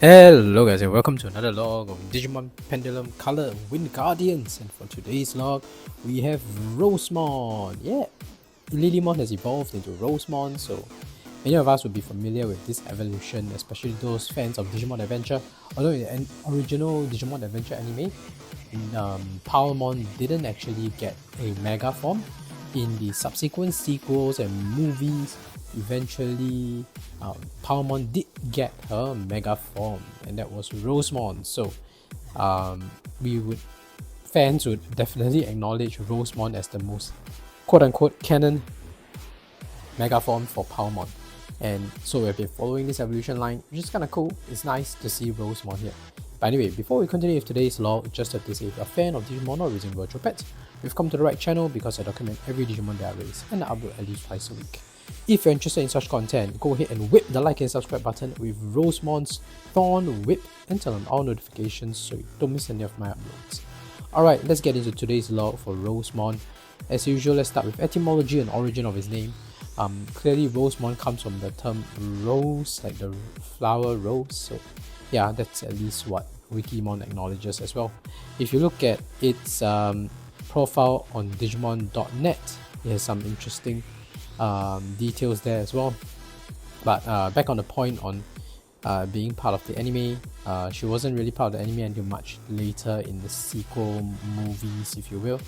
Hello guys and welcome to another log of Digimon Pendulum Color Wind Guardians, and for today's log we have Rosemon. Yeah, Lilymon has evolved into Rosemon, so many of us would be familiar with this evolution, especially those fans of Digimon Adventure. Although in the original Digimon Adventure anime, Palmon didn't actually get a mega form. In the subsequent sequels and movies, eventually Palmon did get her mega form, and that was Rosemon. So fans would definitely acknowledge Rosemon as the most quote-unquote canon mega form for Palmon. And so we've been following this evolution line, which is kind of cool. It's nice to see Rosemon here. But anyway, before we continue with today's log, just have to say, if you're a fan of Digimon or raising virtual pets, you've come to the right channel because I document every Digimon that I raise and I upload at least twice a week. If you're interested in such content, go ahead and whip the like and subscribe button with Rosemon's Thorn Whip and turn on all notifications so you don't miss any of my uploads. Alright, let's get into today's log for Rosemon. As usual, let's start with etymology and origin of his name. Clearly Rosemon comes from the term rose, like the flower rose, so yeah, that's at least what Wikimon acknowledges as well. If you look at its profile on Digimon.net, it has some interesting details there as well. But back on the point on being part of the anime, she wasn't really part of the anime until much later in the sequel movies, if you will.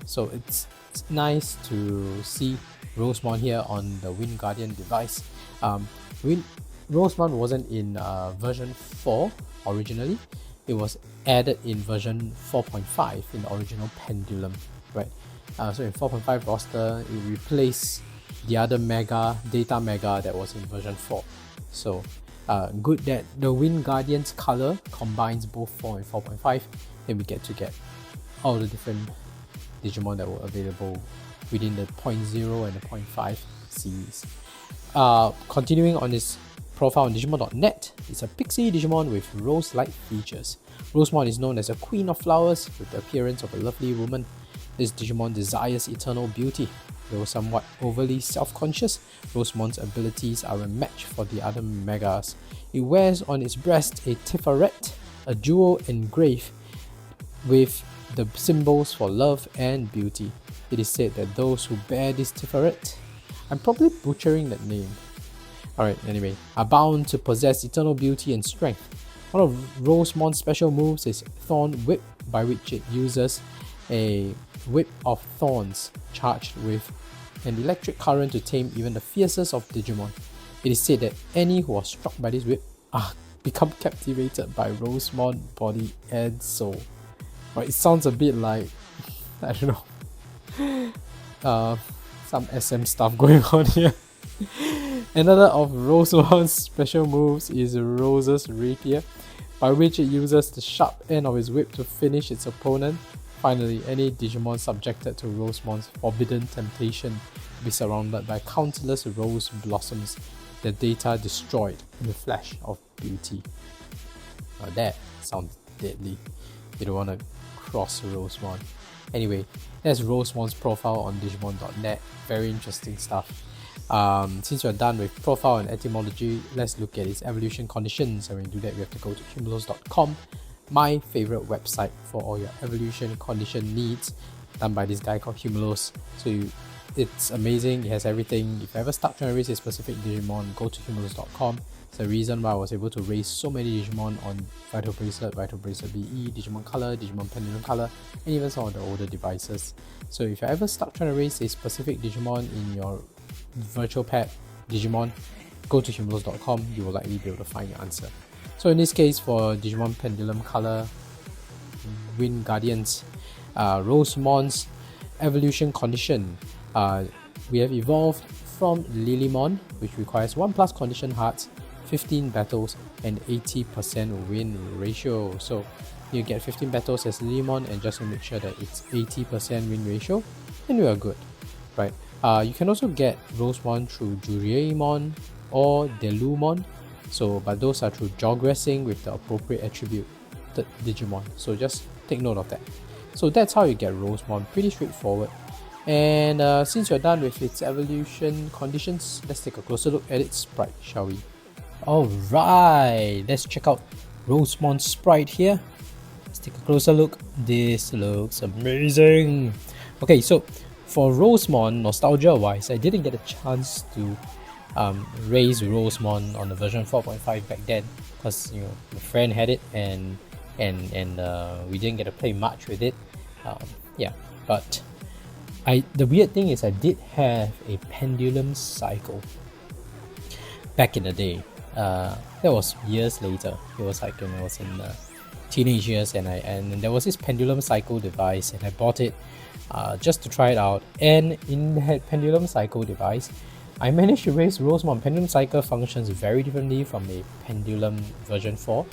So it's nice to see Rosemon here on the Wind Guardian device. Rosemon wasn't in version 4 originally. It was added in version 4.5 in the original Pendulum, right? So in 4.5 roster, it replaced the other data mega that was in version 4. So good that the Wind Guardian's color combines both 4 and 4.5, and we get all the different Digimon that were available within the 0.0 and the 0.5 series. Continuing on this profile on Digimon.net, it's a pixie Digimon with rose-like features. Rosemon is known as a queen of flowers with the appearance of a lovely woman. This Digimon desires eternal beauty. Though somewhat overly self-conscious, Rosemon's abilities are a match for the other megas. It wears on its breast a Tiferet, a jewel engraved with the symbols for love and beauty. It is said that those who bear this Tiferet, I'm probably butchering that name. Alright, anyway, are bound to possess eternal beauty and strength. One of Rosemon's special moves is Thorn Whip, by which it uses a whip of thorns charged with an electric current to tame even the fiercest of Digimon. It is said that any who are struck by this whip become captivated by Rosemon body and soul. Right, it sounds a bit like, I don't know, some SM stuff going on here. Another of Rosemon's special moves is Rose's Rapier, by which it uses the sharp end of its whip to finish its opponent. Finally, any Digimon subjected to Rosemon's forbidden temptation will be surrounded by countless rose blossoms, their data destroyed in the flash of beauty. Now that sounds deadly. You don't want to cross Rosemon. Anyway, that's Rosemon's profile on Digimon.net. Very interesting stuff. Since we're done with profile and etymology, let's look at its evolution conditions. And when we do that, we have to go to humulos.com, my favorite website for all your evolution condition needs, done by this guy called Humulos. So it's amazing. It has everything. If you ever stuck trying to raise a specific Digimon, go to humulos.com. It's the reason why I was able to raise so many Digimon on Vital Bracelet BE, Digimon Color, Digimon Pendulum Color, and even some of the older devices. So if you're ever stuck trying to raise a specific Digimon in your virtual pet Digimon, go to humulos.com. You will likely be able to find your answer. So in this case, for Digimon Pendulum Color Wind Guardians, Rosemon's evolution condition, we have evolved from Lilymon, which requires 1+ condition hearts, 15 battles, and 80% win ratio. So you get 15 battles as Lilymon, and just to make sure that it's 80% win ratio, and we are good, right? You can also get Rosemon through Juriemon or Delumon, but those are through jogressing with the appropriate attribute Digimon. So just take note of that. So that's how you get Rosemon, pretty straightforward. And since we're done with its evolution conditions, let's take a closer look at its sprite, shall we? Alright, let's check out Rosemon sprite here. Let's take a closer look. This looks amazing. Okay, so for Rosemon, nostalgia wise, I didn't get a chance to raise Rosemon on the version 4.5 back then, because you know my friend had it and we didn't get to play much with it. Yeah, but the weird thing is I did have a Pendulum cycle back in the day. That was years later. It was like when I was in teenage years, and there was this Pendulum cycle device, and I bought it just to try it out. And in that Pendulum cycle device, I managed to raise Rosemon. Pendulum cycle functions very differently from a Pendulum version 4.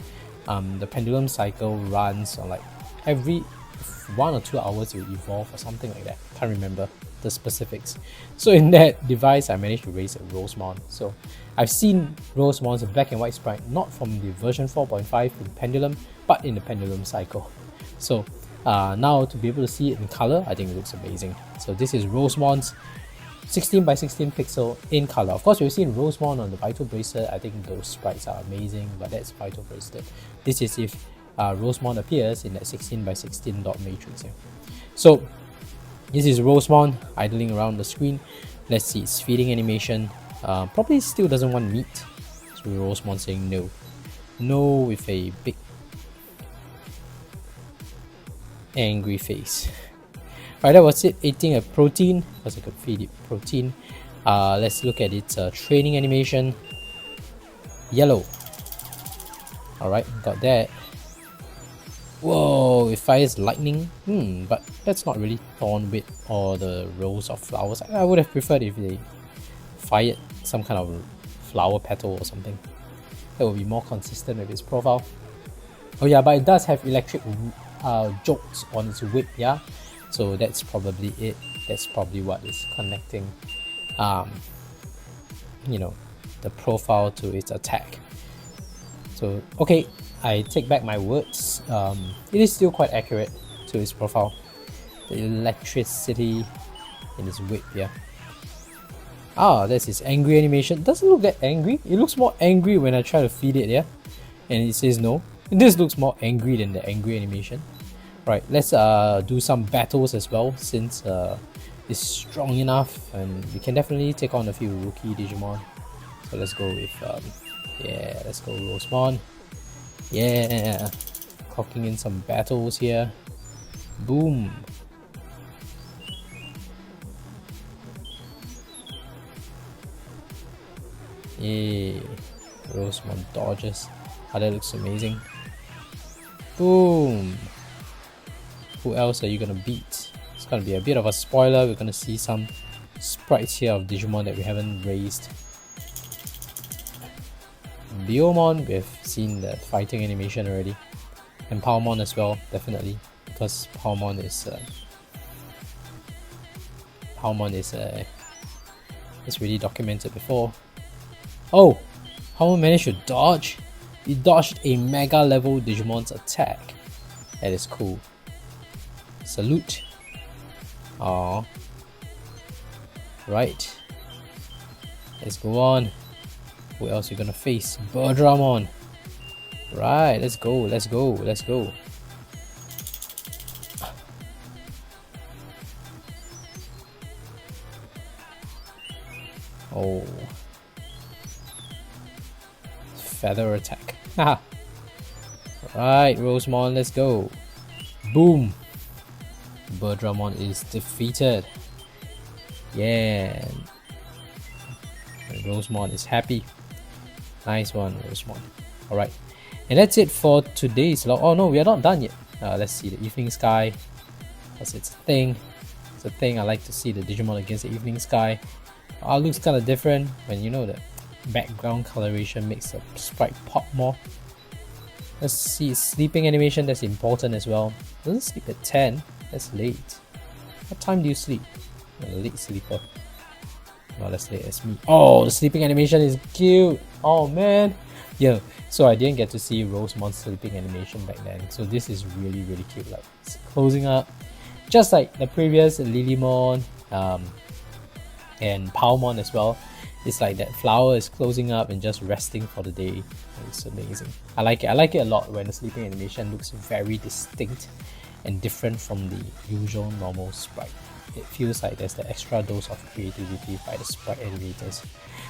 The Pendulum cycle runs on like every 1 or 2 hours it will evolve or something like that. Can't remember the specifics. So in that device, I managed to raise a Rosemon. So I've seen Rosemon's black and white sprite, not from the version 4.5 in Pendulum, but in the Pendulum cycle. So now to be able to see it in color, I think it looks amazing. So this is Rosemon's 16 by 16 pixel in color. Of course, we've seen Rosemon on the Vital Bracelet. I think those sprites are amazing, but that's Vital Bracelet. This is if Rosemon appears in that 16 by 16 dot matrix here. So this is Rosemon idling around the screen. Let's see its feeding animation. Probably still doesn't want meat. So Rosemon saying no. No with a big angry face. Alright, that was it. Eating a protein, because I could feed it protein. Let's look at its training animation. Yellow. Alright, got that. Whoa, it fires lightning. But that's not really thornwhip or the rows of flowers. I would have preferred if they fired some kind of flower petal or something. That would be more consistent with its profile. Oh yeah, but it does have electric jolts on its whip, yeah? So that's probably it. That's probably what is connecting you know, the profile to its attack. So okay, I take back my words. It is still quite accurate to its profile. The electricity in its whip, yeah. That's its angry animation. Doesn't look that angry. It looks more angry when I try to feed it, yeah? And it says no. This looks more angry than the angry animation. Right, let's do some battles as well, since it's strong enough and we can definitely take on a few rookie Digimon. So let's go with yeah, let's go Rosemon. Yeah, clocking in some battles here. Boom. Yeah, Rosemon dodges. That looks amazing. Boom. Who else are you gonna beat? It's gonna be a bit of a spoiler. We're gonna see some sprites here of Digimon that we haven't raised. Biomon, we've seen that fighting animation already, and Palmon as well, definitely, because Palmon is really documented before. Oh, Palmon managed to dodge. He dodged a mega level Digimon's attack. That is cool. Salute. Aww. Right. Let's go on. Who else are you gonna face? Birdramon. Right, let's go, let's go, let's go. Oh. Feather attack. Haha. Right, Rosemon, let's go. Boom. Birdramon is defeated. Yeah. And Rosemon is happy. Nice one, Rosemon. Alright. And that's it for today's log. Oh no, we are not done yet. Let's see the evening sky. Because it's a thing. It's a thing. I like to see the Digimon against the evening sky. Looks kind of different when you know the background coloration makes the sprite pop more. Let's see sleeping animation. That's important as well. Doesn't sleep at 10. That's late. What time do you sleep? I'm a late sleeper. Not as late as me. Oh, the sleeping animation is cute. Oh man. Yeah, so I didn't get to see Rosemon's sleeping animation back then. So this is really, really cute. Like it's closing up. Just like the previous Lilymon and Palmon as well. It's like that flower is closing up and just resting for the day. It's amazing. I like it. I like it a lot when the sleeping animation looks very distinct and different from the usual normal sprite. It feels like there's the extra dose of creativity by the sprite animators.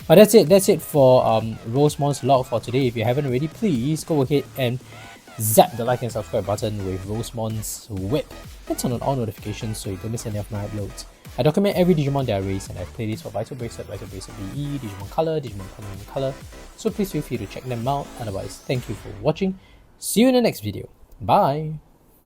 But that's it for Rosemon's log for today. If you haven't already, please go ahead and zap the like and subscribe button with Rosemon's whip and turn on all notifications so you don't miss any of my uploads. I document every Digimon that I raise, and I have playlists for Vital Bracelet, Vital Bracelet BE, Digimon Color, Digimon Pendulum Color, so please feel free to check them out. Otherwise, thank you for watching. See you in the next video. Bye!